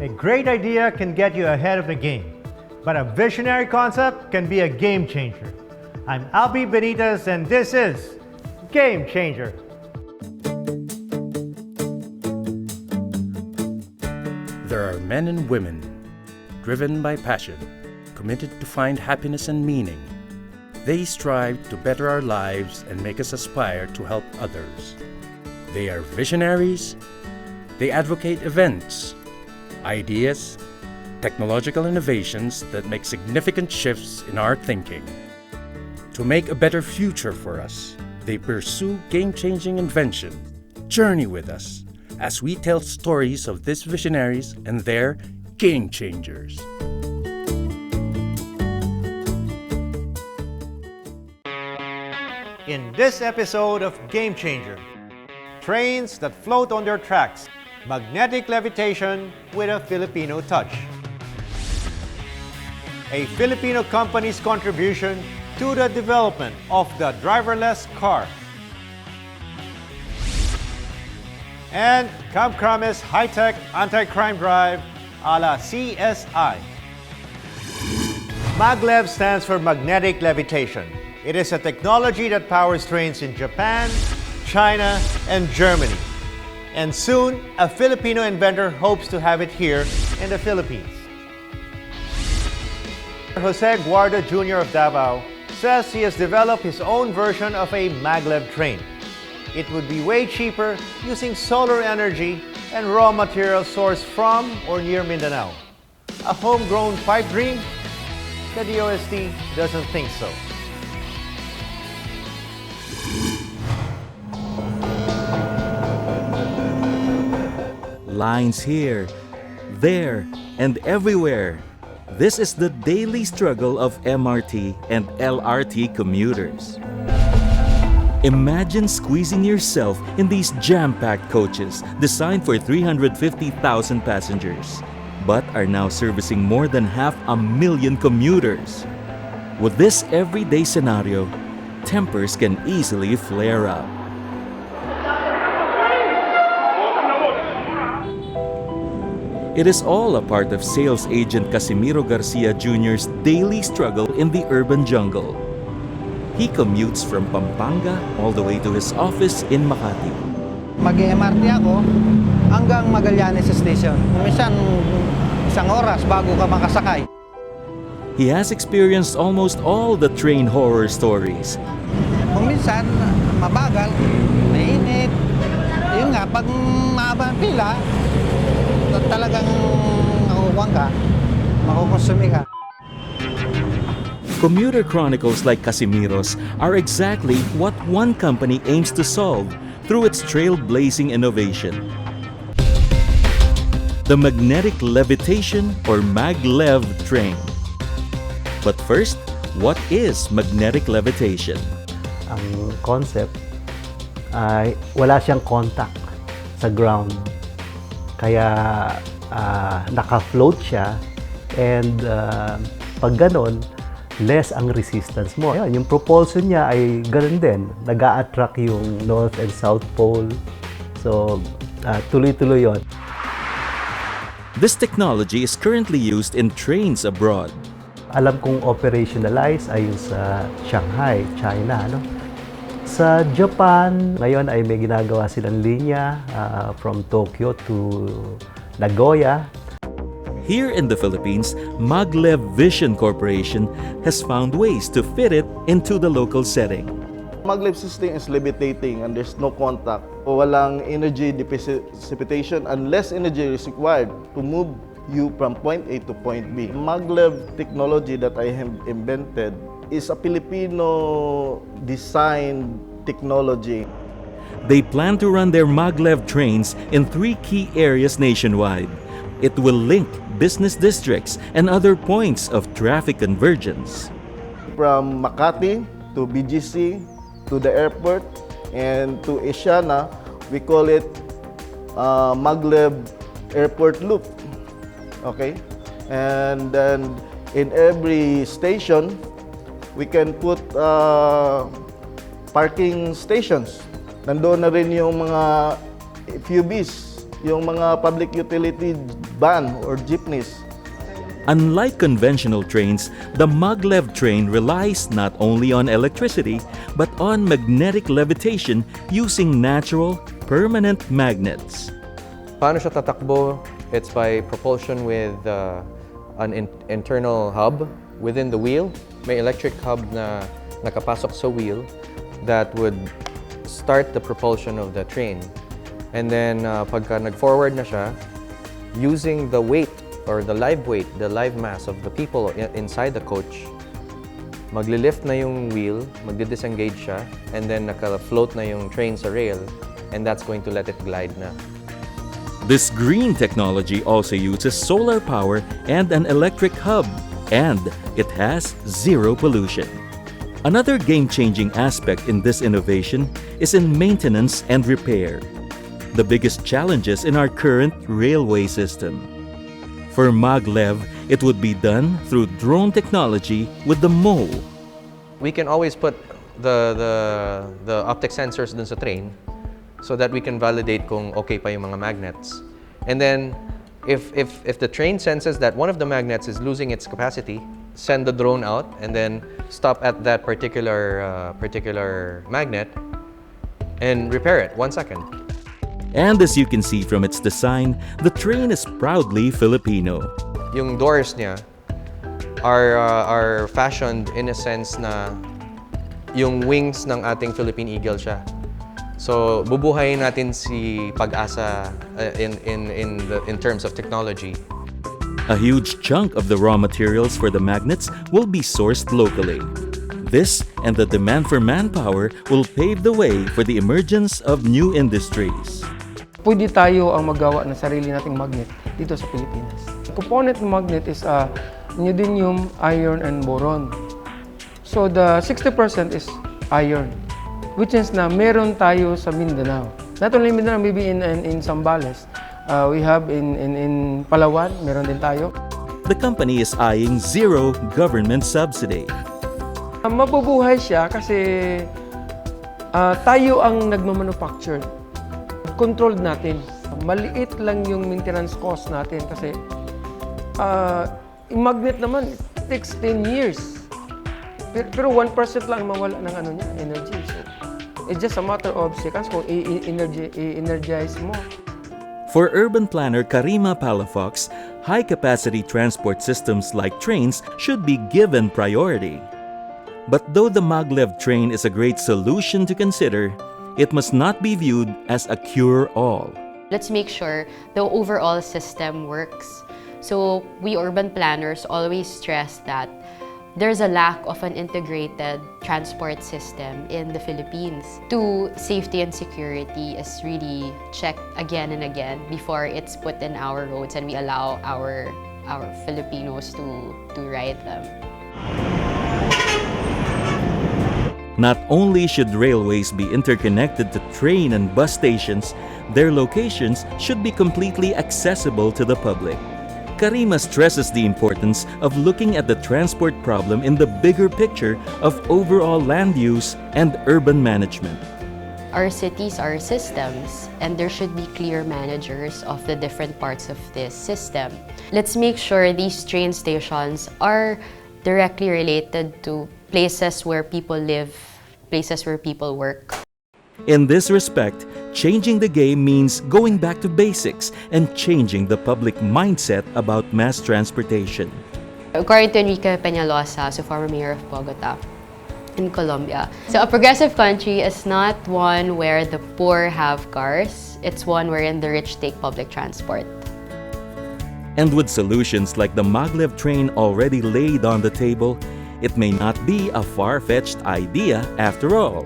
A great idea can get you ahead of the game, but a visionary concept can be a game changer. I'm Albie Benitez, and this is Game Changer. There are men and women driven by passion, committed to find happiness and meaning. They strive to better our lives and make us aspire to help others. They are visionaries. They advocate events, ideas, technological innovations that make significant shifts in our thinking. To make a better future for us, they pursue game-changing invention. Journey with us as we tell stories of these visionaries and their game changers. In this episode of Game Changer, trains that float on their tracks, magnetic levitation with a Filipino touch. A Filipino company's contribution to the development of the driverless car. And Kamkrame's high-tech anti-crime drive a la CSI. Maglev stands for magnetic levitation. It is a technology that powers trains in Japan, China, and Germany. And soon, a Filipino inventor hopes to have it here in the Philippines. Jose Guardo Jr. of Davao says he has developed his own version of a Maglev train. It would be way cheaper using solar energy and raw materials sourced from or near Mindanao. A homegrown pipe dream? The DOST doesn't think so. Lines here, there, and everywhere. This is the daily struggle of MRT and LRT commuters. Imagine squeezing yourself in these jam-packed coaches designed for 350,000 passengers, but are now servicing more than 500,000 commuters. With this everyday scenario, tempers can easily flare up. It is all a part of sales agent Casimiro Garcia Jr.'s daily struggle in the urban jungle. He commutes from Pampanga all the way to his office in Makati. Mag-MRT ako hanggang Magallanes Station. Minsan, isang oras bago ka makasakay. He has experienced almost all the train horror stories. Kung minsan, mabagal, mainit. Yun nga, pag mahaba ang pila, talagang nakukuha ka, makukonsumi ka. Commuter chronicles like Casimiro's are exactly what one company aims to solve through its trailblazing innovation. The magnetic levitation or Maglev Train. But first, what is magnetic levitation? Ang concept ay wala siyang contact sa ground. Kaya naka-float siya and pag ganon, less ang resistance mo. Ayan, yung propulsion niya ay ganun din. Nag-a-attract yung North and South Pole. So, tuloy-tuloy yun. This technology is currently used in trains abroad. Alam kong operationalize ay yung sa Shanghai, China. No? Sa Japan, ngayon ay may ginagawa silang linya from Tokyo to Nagoya. Here in the Philippines, Maglev Vision Corporation has found ways to fit it into the local setting. Maglev system is levitating and there's no contact. Walang energy dissipation and less energy is required to move you from point A to point B. Maglev technology that I have invented is a Filipino design technology. They plan to run their Maglev trains in 3 key areas nationwide. It will link business districts and other points of traffic convergence. From Makati to BGC to the airport and to Asiana, we call it Maglev Airport Loop. Okay? And then in every station, we can put parking stations. Nandoon na rin yung mga FUVs yung mga public utility van or jeepneys. Unlike conventional trains, the Maglev train relies not only on electricity but on magnetic levitation using natural, permanent magnets. Paano siya tatakbo? It's by propulsion with an internal hub within the wheel. May electric hub na nakapasok sa wheel that would start the propulsion of the train. And then pagka nag-forward na siya, using the weight or the live weight, the live mass of the people inside the coach, magli-lift na yung wheel, magdi-disengage siya, and then naka-float na yung train sa rail, and that's going to let it glide na. This green technology also uses solar power and an electric hub, and it has zero pollution. Another game-changing aspect in this innovation is in maintenance and repair, the biggest challenges in our current railway system. For Maglev, it would be done through drone technology with the MO. We can always put the optic sensors dun sa train so that we can validate kung okay pa yung mga magnets. And then, if the train senses that one of the magnets is losing its capacity, send the drone out and then stop at that particular magnet and repair it 1 second. And as you can see from its design, the train is proudly Filipino. Yung doors niya are fashioned in a sense na yung wings ng ating Philippine Eagle siya. So bubuhayin natin si Pag-asa in terms of technology. A huge chunk of the raw materials for the magnets will be sourced locally. This and the demand for manpower will pave the way for the emergence of new industries. Pwede tayo ang magawa ng sarili nating magnet dito sa Pilipinas. The component ng magnet is neodymium, iron, and boron. So the 60% is iron, which is na meron tayo sa Mindanao. Not only Mindanao, maybe in Zambales. We have in Palawan, meron din tayo. The company is eyeing zero government subsidy. Mabubuhay siya kasi tayo ang nagmamanufacture. Controlled natin. Maliit lang yung maintenance cost natin kasi yung magnet naman, it takes 10 years. Pero 1% lang mawala ng energy. So, it's just a matter of seconds kung i-energize mo. For urban planner Karima Palafox, high-capacity transport systems like trains should be given priority. But though the Maglev train is a great solution to consider, it must not be viewed as a cure-all. Let's make sure the overall system works. So we urban planners always stress that there's a lack of an integrated transport system in the Philippines. Safety and security is really checked again and again before it's put in our roads and we allow our Filipinos to ride them. Not only should railways be interconnected to train and bus stations, their locations should be completely accessible to the public. Karima stresses the importance of looking at the transport problem in the bigger picture of overall land use and urban management. Our cities are systems, and there should be clear managers of the different parts of this system. Let's make sure these train stations are directly related to places where people live, places where people work. In this respect, changing the game means going back to basics and changing the public mindset about mass transportation. According to Enrique Peñalosa, so former mayor of Bogota in Colombia, so a progressive country is not one where the poor have cars, it's one wherein the rich take public transport. And with solutions like the Maglev train already laid on the table, it may not be a far-fetched idea after all.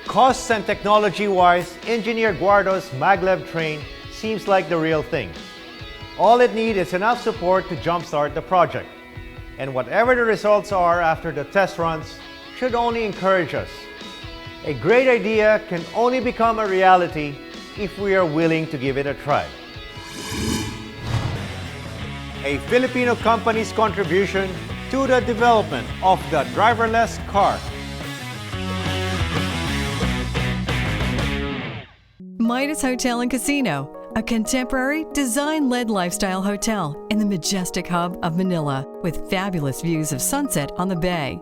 Costs and technology-wise, Engineer Guardo's Maglev train seems like the real thing. All it needs is enough support to jumpstart the project. And whatever the results are after the test runs should only encourage us. A great idea can only become a reality if we are willing to give it a try. A Filipino company's contribution to the development of the driverless car. Midas Hotel and Casino, a contemporary, design-led lifestyle hotel in the majestic hub of Manila with fabulous views of sunset on the bay.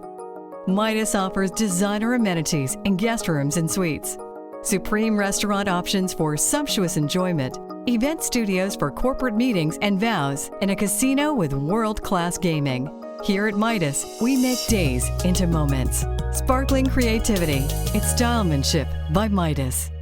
Midas offers designer amenities and guest rooms and suites, supreme restaurant options for sumptuous enjoyment, event studios for corporate meetings and vows, and a casino with world-class gaming. Here at Midas, we make days into moments. Sparkling creativity. It's stylemanship by Midas.